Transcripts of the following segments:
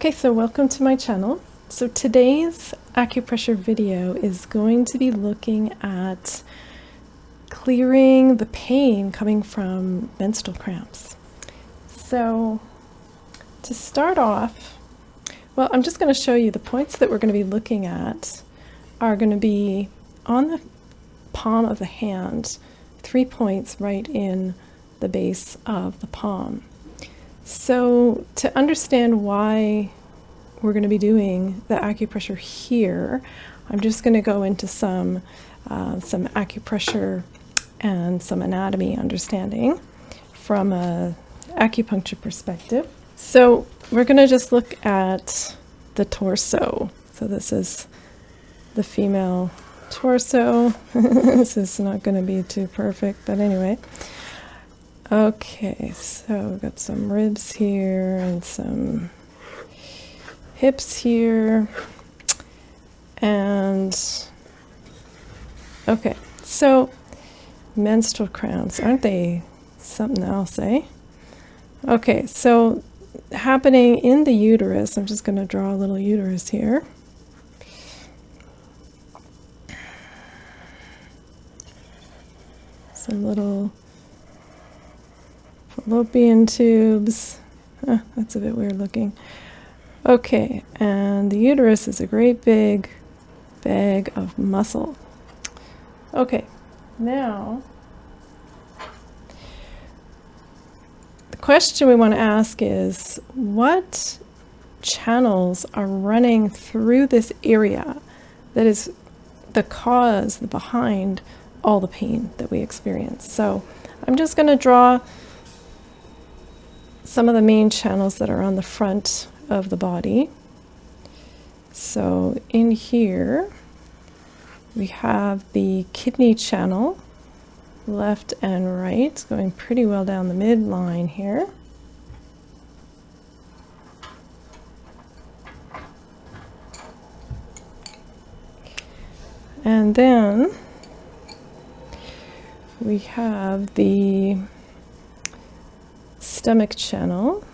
Okay, so welcome to my channel. So today's acupressure video is going to be looking at clearing the pain coming from menstrual cramps. So to start off, well, I'm just going to show you the points that we're going to be looking at are going to be on the palm of the hand, 3 points right in the base of the palm. So to understand why we're going to be doing the acupressure here, I'm just going to go into some acupressure and some anatomy understanding from a acupuncture perspective. So we're going to just look at the torso. So this is the female torso. This is not going to be too perfect, but anyway. Okay, so we've got some ribs here and some hips here. And okay, so menstrual cramps, aren't they something else, eh? Okay, so happening in the uterus, I'm just going to draw a little uterus here. Some little fallopian tubes. That's a bit weird looking. Okay, and the uterus is a great big bag of muscle. Okay, now the question we want to ask is, what channels are running through this area that is the cause, the behind all the pain that we experience? So I'm just going to draw some of the main channels that are on the front of the body. So in here we have the kidney channel, left and right, going pretty well down the midline here. And then we have the stomach channel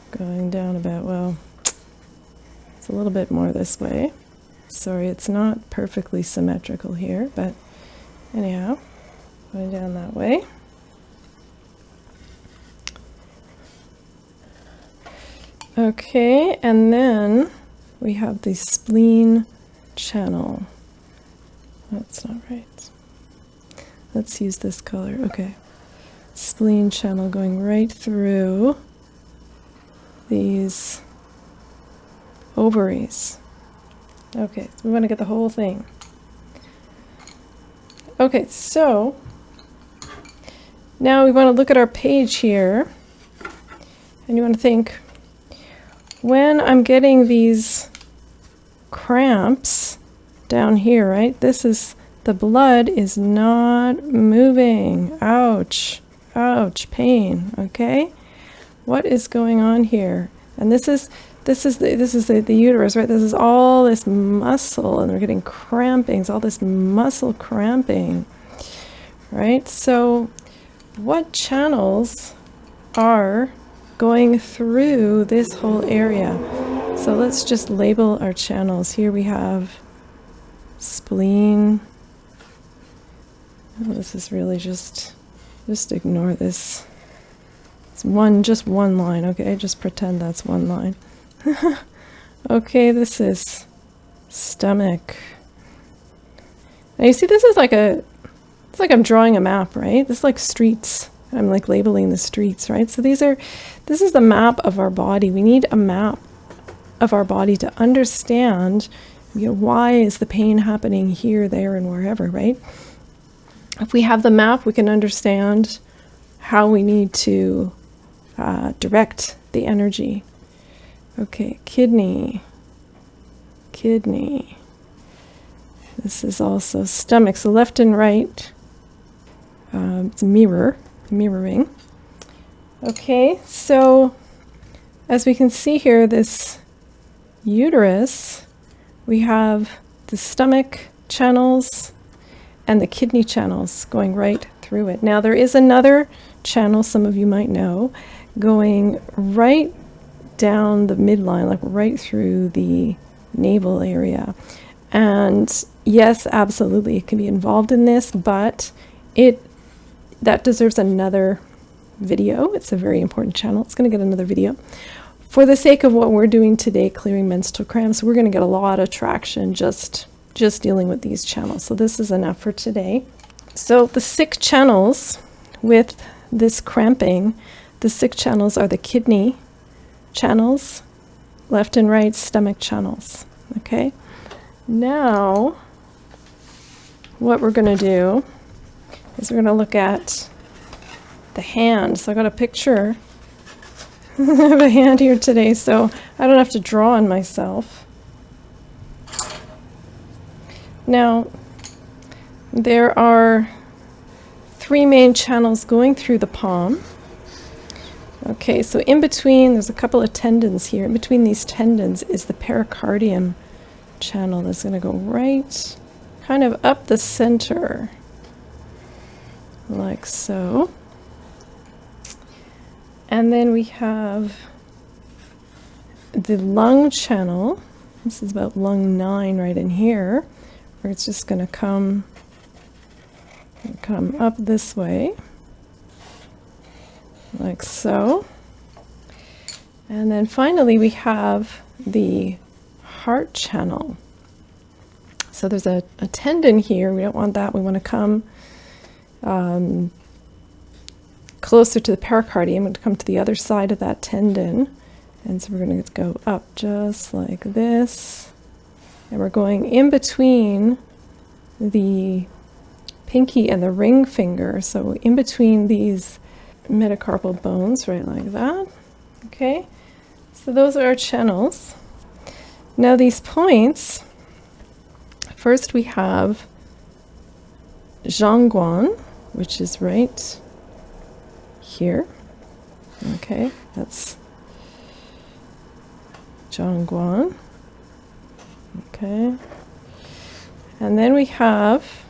going down about, well, it's a little bit more this way. Sorry, it's not perfectly symmetrical here, but anyhow, going down that way. Okay, and then we have the spleen channel. That's not right. Let's use this color. Okay. Spleen channel going right through these ovaries. Okay, so we want to get the whole thing. Okay, so now we want to look at our page here, and you want to think, when I'm getting these cramps down here, right? This is, the blood is not moving. Ouch. Ouch, pain. Okay, what is going on here? And this is the uterus, right? This is all this muscle, and we're getting crampings, all this muscle cramping, right? So what channels are going through this whole area? So let's just label our channels. Here we have spleen. Oh, this is really just ignore this. It's just one line, okay? Just pretend that's one line. Okay, this is stomach. Now you see, this is like it's like I'm drawing a map, right? This is like streets. I'm like labeling the streets, right? So this is the map of our body. We need a map of our body to understand, why is the pain happening here, there, and wherever, right? If we have the map, we can understand how we need to direct the energy. Okay, kidney. This is also stomach. So left and right, it's mirroring. Okay, so as we can see here, this uterus, we have the stomach channels and the kidney channels going right through it. Now there is another channel, some of you might know, going right down the midline, like right through the navel area. And yes, absolutely, it can be involved in this, but that deserves another video. It's a very important channel. It's going to get another video. For the sake of what we're doing today, clearing menstrual cramps, we're going to get a lot of traction just dealing with these channels. So this is enough for today. So the 6 channels with this cramping, the 6 channels are the kidney channels, left and right stomach channels. Okay. Now, what we're going to do is we're going to look at the hand. So I got a picture of a hand here today, so I don't have to draw on myself. Now, there are 3 main channels going through the palm. Okay, so in between, there's a couple of tendons here. In between these tendons is the pericardium channel that's going to go right kind of up the center, like so. And then we have the lung channel. This is about lung 9 right in here, where it's just going to come up this way, like so. And then finally we have the heart channel. So there's a tendon here. We don't want that. We want to come closer to the pericardium and come to the other side of that tendon. And so we're going to go up just like this. And we're going in between the pinky and the ring finger. So in between these metacarpal bones, right like that. Okay. So those are our channels. Now these points, first we have Zhangguan, which is right here. Okay, that's Zhangguan. Okay. And then we have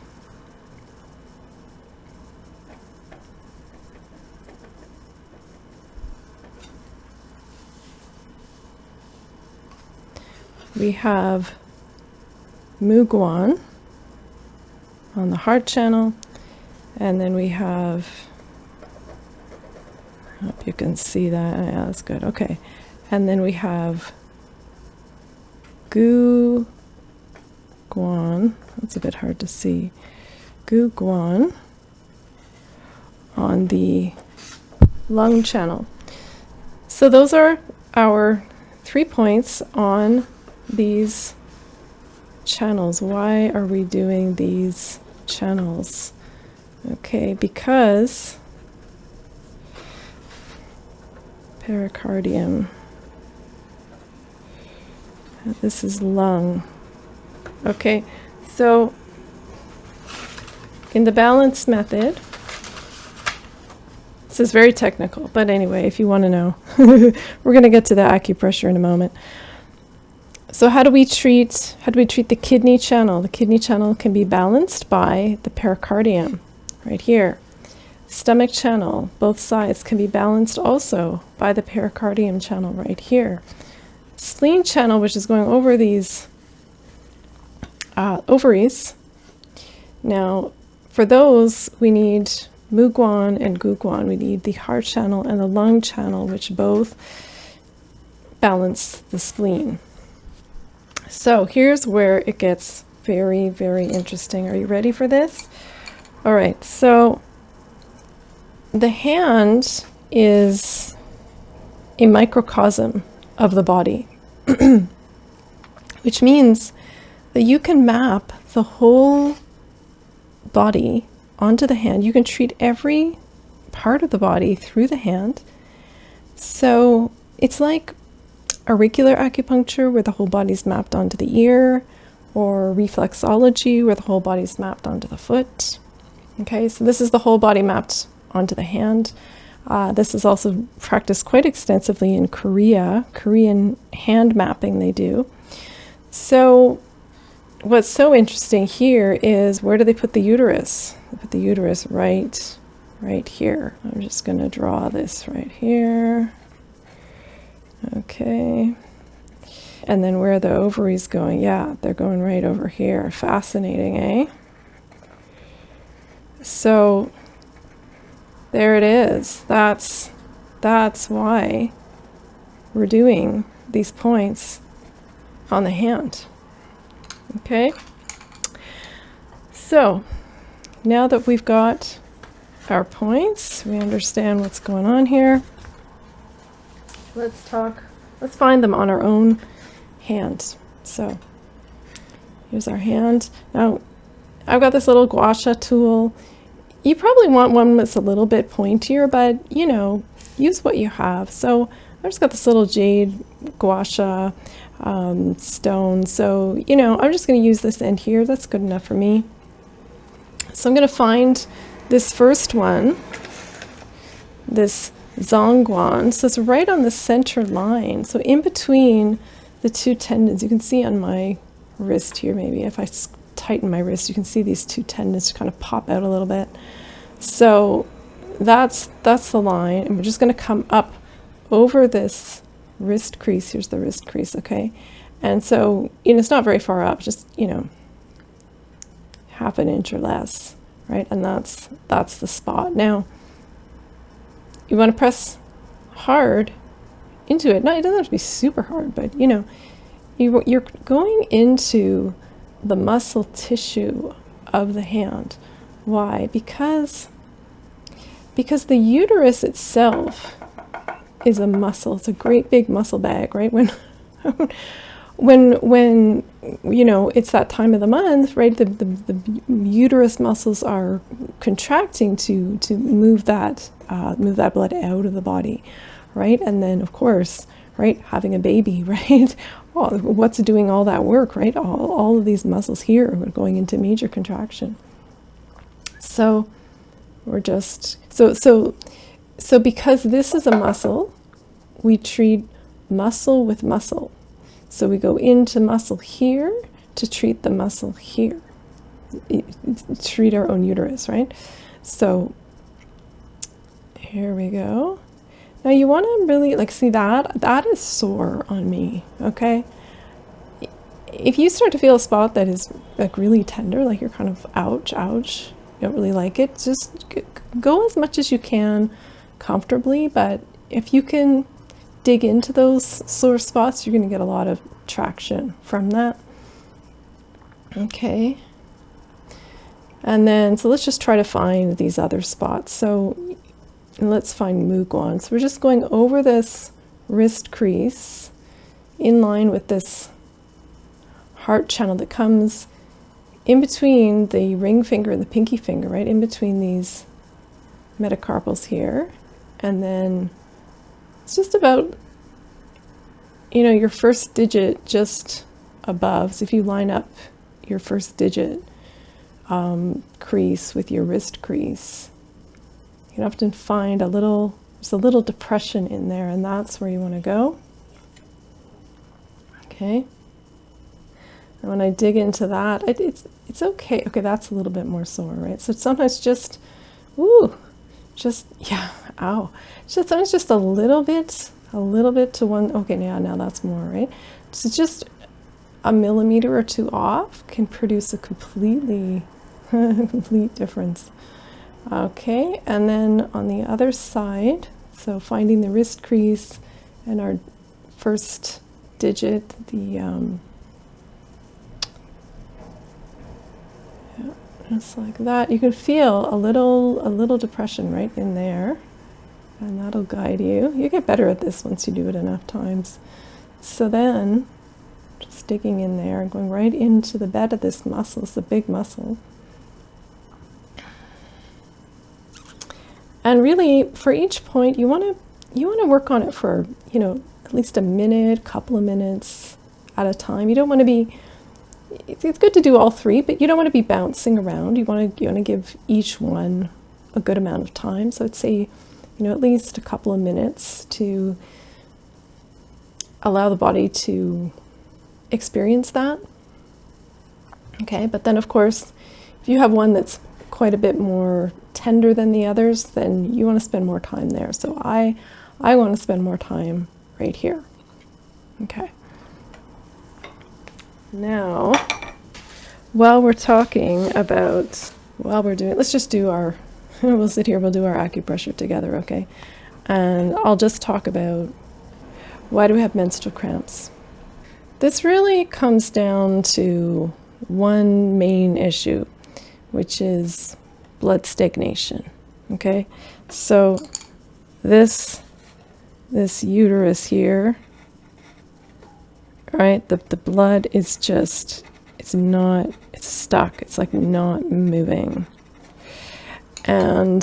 Muguan on the heart channel, and then we have, I hope you can see that. Yeah, that's good. Okay. And then we have Gu Guan. That's a bit hard to see. Gu Guan on the lung channel. So those are our 3 points on these channels. Why are we doing these channels? Okay, because pericardium. This is lung. Okay, so in the balance method, this is very technical, but anyway, if you want to know, we're going to get to the acupressure in a moment. So how do we treat the kidney channel? The kidney channel can be balanced by the pericardium right here. Stomach channel, both sides, can be balanced also by the pericardium channel right here. Spleen channel, which is going over these ovaries. Now, for those, we need Muguan and Guguan. We need the heart channel and the lung channel, which both balance the spleen. So here's where it gets very, very interesting. Are you ready for this? All right, so the hand is a microcosm of the body, which means that you can map the whole body onto the hand. You can treat every part of the body through the hand. So it's like auricular acupuncture, where the whole body's mapped onto the ear, or reflexology, where the whole body's mapped onto the foot. Okay, so this is the whole body mapped onto the hand. This is also practiced quite extensively in Korea. Korean hand mapping they do. So what's so interesting here is, where do they put the uterus? They put the uterus right here. I'm just going to draw this right here. Okay. And then where are the ovaries going? Yeah, they're going right over here. Fascinating, eh? So there it is. That's why we're doing these points on the hand. Okay? So now that we've got our points, we understand what's going on here. Let's find them on our own hand. So here's our hand. Now I've got this little gua sha tool. You probably want one that's a little bit pointier, but you know, use what you have. So I've just got this little jade gua sha stone. So, you know, I'm just going to use this end here. That's good enough for me. So I'm going to find this first one, this Zongguan. So it's right on the center line. So in between the two tendons, you can see on my wrist here, maybe if I tighten my wrist, you can see these two tendons kind of pop out a little bit. So that's the line, and we're just going to come up over this wrist crease. Here's the wrist crease, okay? And so, you know, it's not very far up, just, you know, half an inch or less, right? And that's the spot. Now, you want to press hard into it. No, it doesn't have to be super hard, but, you know, you're going into the muscle tissue of the hand. Why? Because the uterus itself is a muscle. It's a great big muscle bag, right? When you know, it's that time of the month, right? The uterus muscles are contracting to move that blood out of the body, right? And then of course, right, having a baby, right? Well, what's doing all that work, right? All of these muscles here are going into major contraction. So we're just so because this is a muscle, we treat muscle with muscle. So we go into muscle here to treat the muscle here, treat our own uterus, right? So here we go. Now you want to really like see that is sore on me, okay? If you start to feel a spot that is like really tender, like you're kind of ouch, you don't really like it, just go as much as you can comfortably, but if you can dig into those sore spots, you're going to get a lot of traction from that. Okay. And then, so let's just try to find these other spots. So let's find Muguan. So we're just going over this wrist crease in line with this heart channel that comes in between the ring finger and the pinky finger, right? In between these metacarpals here. And then it's just about, you know, your first digit just above. So if you line up your first digit crease with your wrist crease, you can often find there's a little depression in there, and that's where you want to go. Okay. And when I dig into that, it's okay. Okay, that's a little bit more sore, right? So sometimes just, yeah, ow. Sometimes just a little bit to one. Okay, now that's more, right? So just a millimeter or two off can produce a complete difference. Okay, and then on the other side, so finding the wrist crease and our first digit, just like that. You can feel a little depression right in there, and that'll guide you. You get better at this once you do it enough times. So then, just digging in there and going right into the bed of this muscle. It's a big muscle. And really, for each point, you want to work on it for, you know, at least a minute, couple of minutes at a time. You don't want to be. It's good to do all three, but you don't want to be bouncing around. You want to give each one a good amount of time. So I'd say, you know, at least a couple of minutes to allow the body to experience that. Okay, but then of course, if you have one that's quite a bit more tender than the others, then you want to spend more time there. So I want to spend more time right here. Okay. Now, while we're talking about, let's just do our, we'll sit here, we'll do our acupressure together, okay? And I'll just talk about why do we have menstrual cramps? This really comes down to one main issue, which is blood stagnation, okay? So this uterus here, right, the blood is just, it's stuck, it's like not moving. And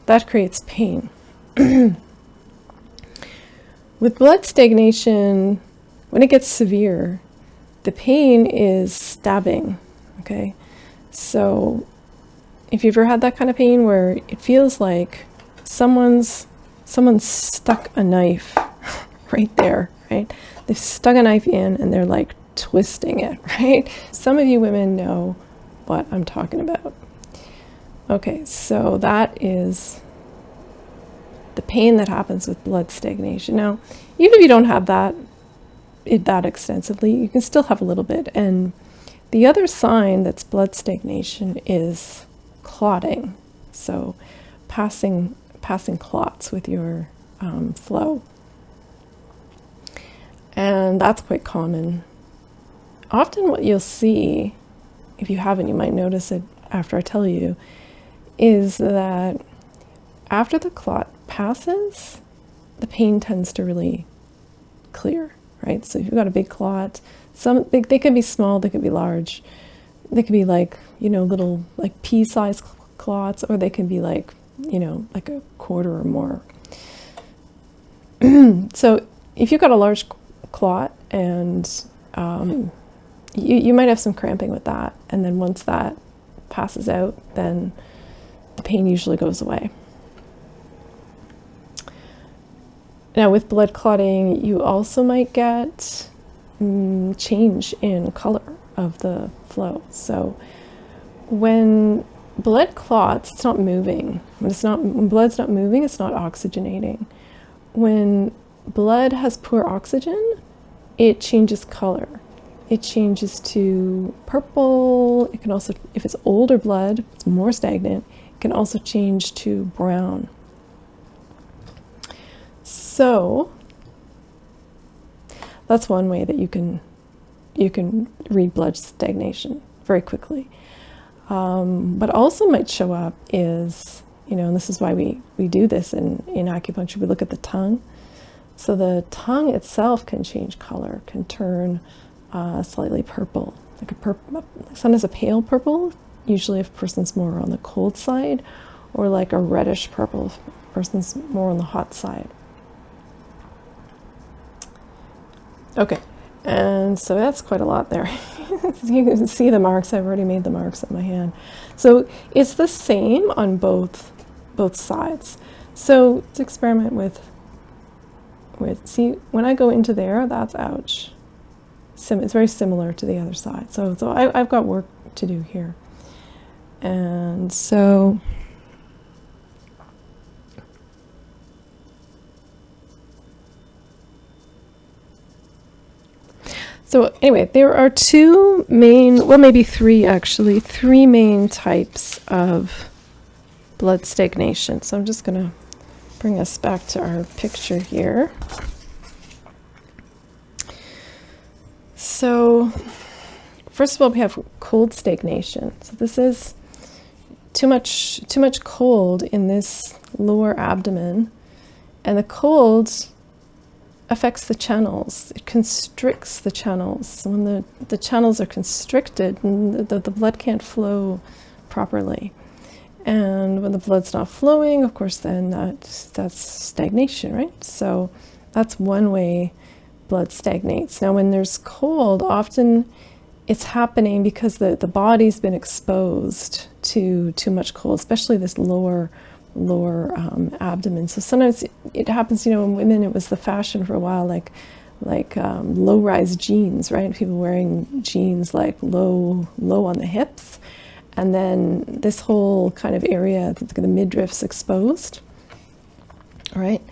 that creates pain. With blood stagnation, when it gets severe, the pain is stabbing, okay? So if you've ever had that kind of pain where it feels like someone's stuck a knife right there, right? They've stuck a knife in and they're like twisting it, right? Some of you women know what I'm talking about. Okay, so that is the pain that happens with blood stagnation. Now, even if you don't have that extensively, you can still have a little bit. And the other sign that's blood stagnation is clotting. So passing clots with your flow. And that's quite common. Often what you'll see, if you haven't, you might notice it after I tell you, is that after the clot passes, the pain tends to really clear, right? So if you've got a big clot, they can be small, they can be large. They can be like, little like pea-sized clots, or they can be like, like a quarter or more. So if you've got a large clot and you might have some cramping with that, and then once that passes out, then the pain usually goes away. Now with blood clotting, you also might get change in color of the flow. So when blood clots, it's not moving. When blood's not moving, it's not oxygenating. When blood has poor oxygen, it changes color. It changes to purple. It can also, if it's older blood, it's more stagnant, it can also change to brown. So that's one way that you can read blood stagnation very quickly. But also might show up is, and this is why we do this in acupuncture, we look at the tongue. So the tongue itself can change color, can turn slightly purple, like sometimes a pale purple, usually if a person's more on the cold side, or like a reddish purple if a person's more on the hot side. Okay, and so that's quite a lot there. You can see the marks. I've already made the marks on my hand. So it's the same on both sides. So let's experiment with see, when I go into there, that's ouch. It's very similar to the other side. So I've got work to do here. And so anyway, there are two main, well, maybe three actually, three main types of blood stagnation. So I'm just going to bring us back to our picture here. So first of all, we have cold stagnation. So this is too much cold in this lower abdomen, and the cold affects the channels. It constricts the channels. So when the channels are constricted, the blood can't flow properly. And when the blood's not flowing, of course, then that's stagnation, right? So that's one way blood stagnates. Now, when there's cold, often it's happening because the body's been exposed to too much cold, especially this lower abdomen. So sometimes it happens, in women, it was the fashion for a while, like low-rise jeans, right? People wearing jeans like low on the hips, and then this whole kind of area, the midriff's exposed, right?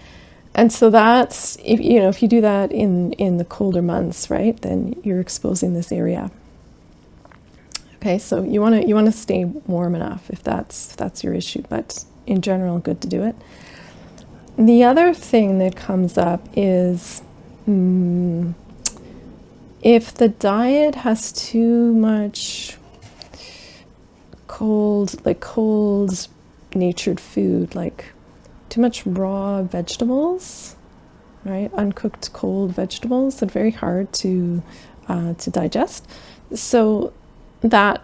And so that's, if you do that in the colder months, right, then you're exposing this area. Okay, so you want to stay warm enough if that's your issue, but in general, good to do it. The other thing that comes up is if the diet has too much cold natured food, like too much raw vegetables, right? Uncooked cold vegetables that are very hard to digest. So that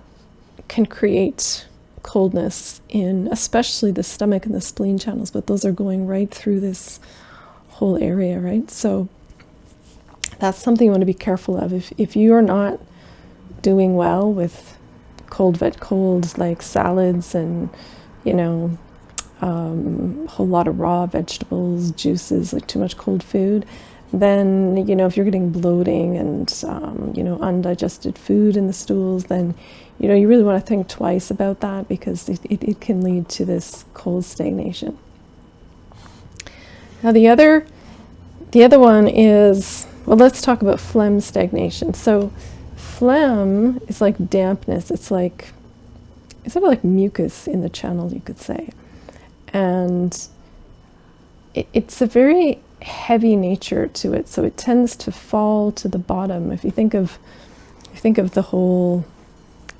can create coldness in especially the stomach and the spleen channels, but those are going right through this whole area, right? So that's something you want to be careful of. If you are not doing well with cold like salads and a whole lot of raw vegetables, juices, like too much cold food, then if you're getting bloating and undigested food in the stools, then you really want to think twice about that, because it can lead to this cold stagnation. Now the other one is, well, let's talk about phlegm stagnation. So phlegm is like dampness. It's sort of like mucus in the channel, you could say. And it's a very heavy nature to it, so it tends to fall to the bottom. If you think of the whole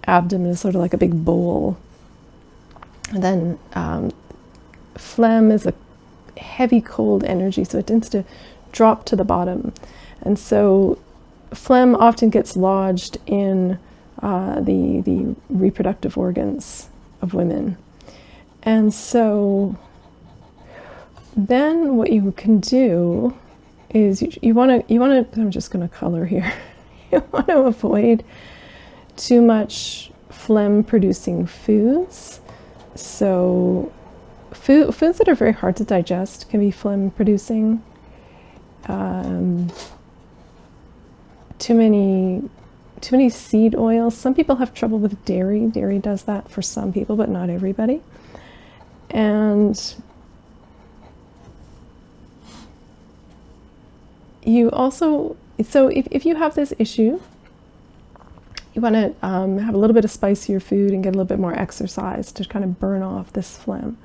abdomen as sort of like a big bowl, and then phlegm is a heavy cold energy, so it tends to drop to the bottom. And so phlegm often gets lodged in the reproductive organs of women. And so then what you can do is you want to, I'm just going to color here. You want to avoid too much phlegm producing foods. So foods that are very hard to digest can be phlegm producing. Too many seed oils. Some people have trouble with dairy. Dairy does that for some people, but not everybody. And you also, so if you have this issue, you want to have a little bit of spicier food and get a little bit more exercise to kind of burn off this phlegm.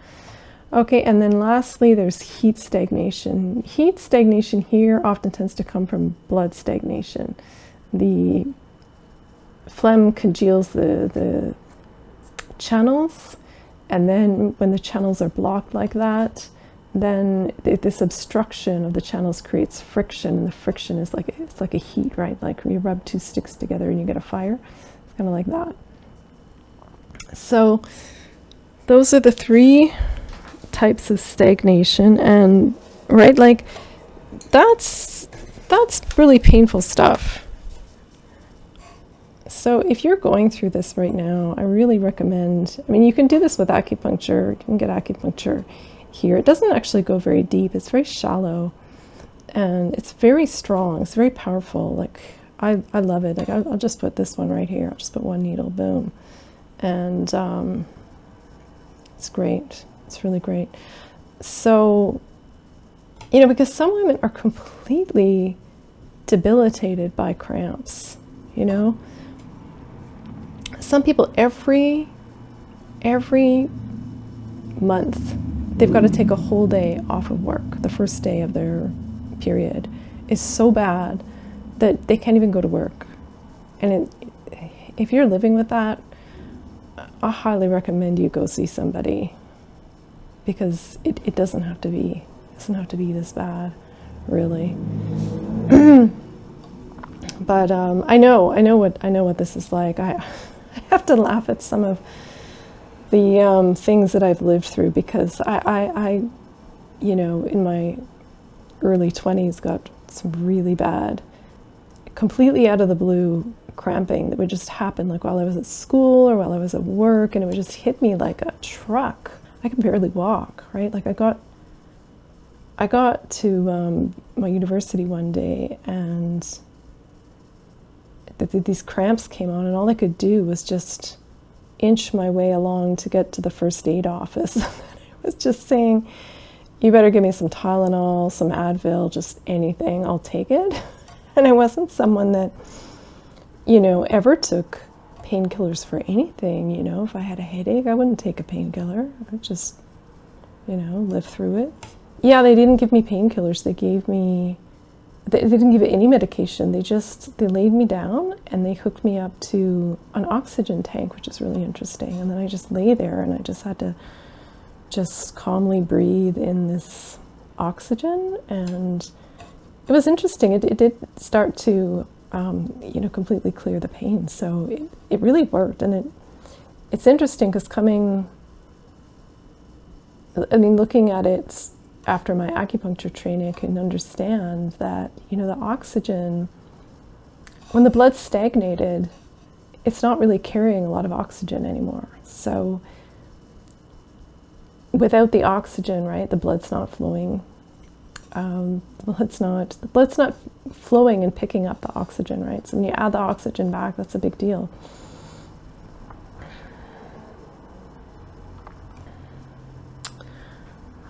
Okay, and then lastly, there's heat stagnation. Heat stagnation here often tends to come from blood stagnation. The phlegm congeals the channels, and then when the channels are blocked like that, then this obstruction of the channels creates friction, and the friction is it's like a heat, right? Like when you rub two sticks together and you get a fire. It's kind of like that. So those are the three types of stagnation, and right, like that's really painful stuff. So if you're going through this right now, I really recommend, you can do this with acupuncture. You can get acupuncture here. It doesn't actually go very deep. It's very shallow, and it's very strong. It's very powerful. Like I love it. Like I'll just put this one right here. I'll just put one needle, boom, and it's great. It's really great. So, because some women are completely debilitated by cramps, Some people every month, they've got to take a whole day off of work. The first day of their period is so bad that they can't even go to work. And if you're living with that, I highly recommend you go see somebody, because it doesn't have to be this bad, really. But I know what this is like. I have to laugh at some of the things that I've lived through, because I in my early 20s got some really bad, completely out of the blue cramping that would just happen, like while I was at school or while I was at work, and it would just hit me like a truck. I could barely walk, right? Like I got to my university one day, and these cramps came on, and all I could do was just inch my way along to get to the first aid office. I was just saying, you better give me some Tylenol, some Advil, just anything, I'll take it. And I wasn't someone that, you know, ever took painkillers for anything. You know, if I had a headache, I wouldn't take a painkiller. I'd just, you know, live through it. Yeah, they didn't give me painkillers. They didn't give any medication. They laid me down and they hooked me up to an oxygen tank, which is really interesting. And then I just lay there and I just had to just calmly breathe in this oxygen. And it was interesting. It did start to, you know, completely clear the pain. So it really worked. And it's interesting because looking at it after my acupuncture training, I can understand that, you know, the oxygen, when the blood's stagnated, it's not really carrying a lot of oxygen anymore. So without the oxygen, right, the blood's not flowing. The blood's not flowing and picking up the oxygen, right? So when you add the oxygen back, that's a big deal.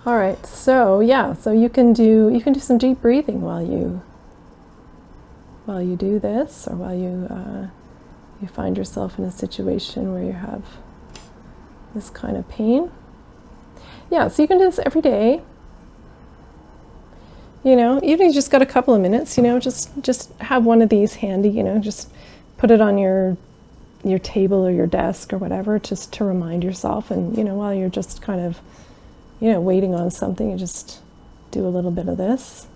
All right, so yeah, so you can do some deep breathing while you do this, or while you find yourself in a situation where you have this kind of pain. Yeah, so you can do this every day. You know, even if you just got a couple of minutes, you know, just have one of these handy, you know, just put it on your table or your desk or whatever, just to remind yourself. And, you know, while you're just kind of, you know, waiting on something, you just do a little bit of this,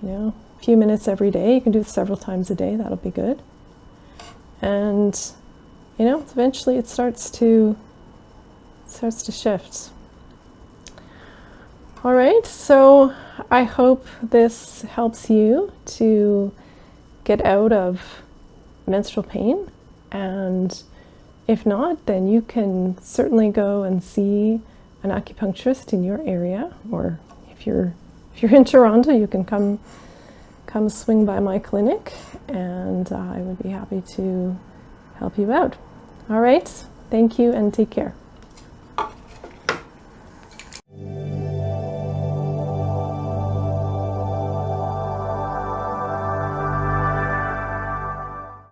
you know, a few minutes every day. You can do it several times a day. That'll be good. And, you know, eventually it starts to shift. All right, so I hope this helps you to get out of menstrual pain. And if not, then you can certainly go and see an acupuncturist in your area, or if you're in Toronto, you can come swing by my clinic, and I would be happy to help you out. All right, thank you and take care.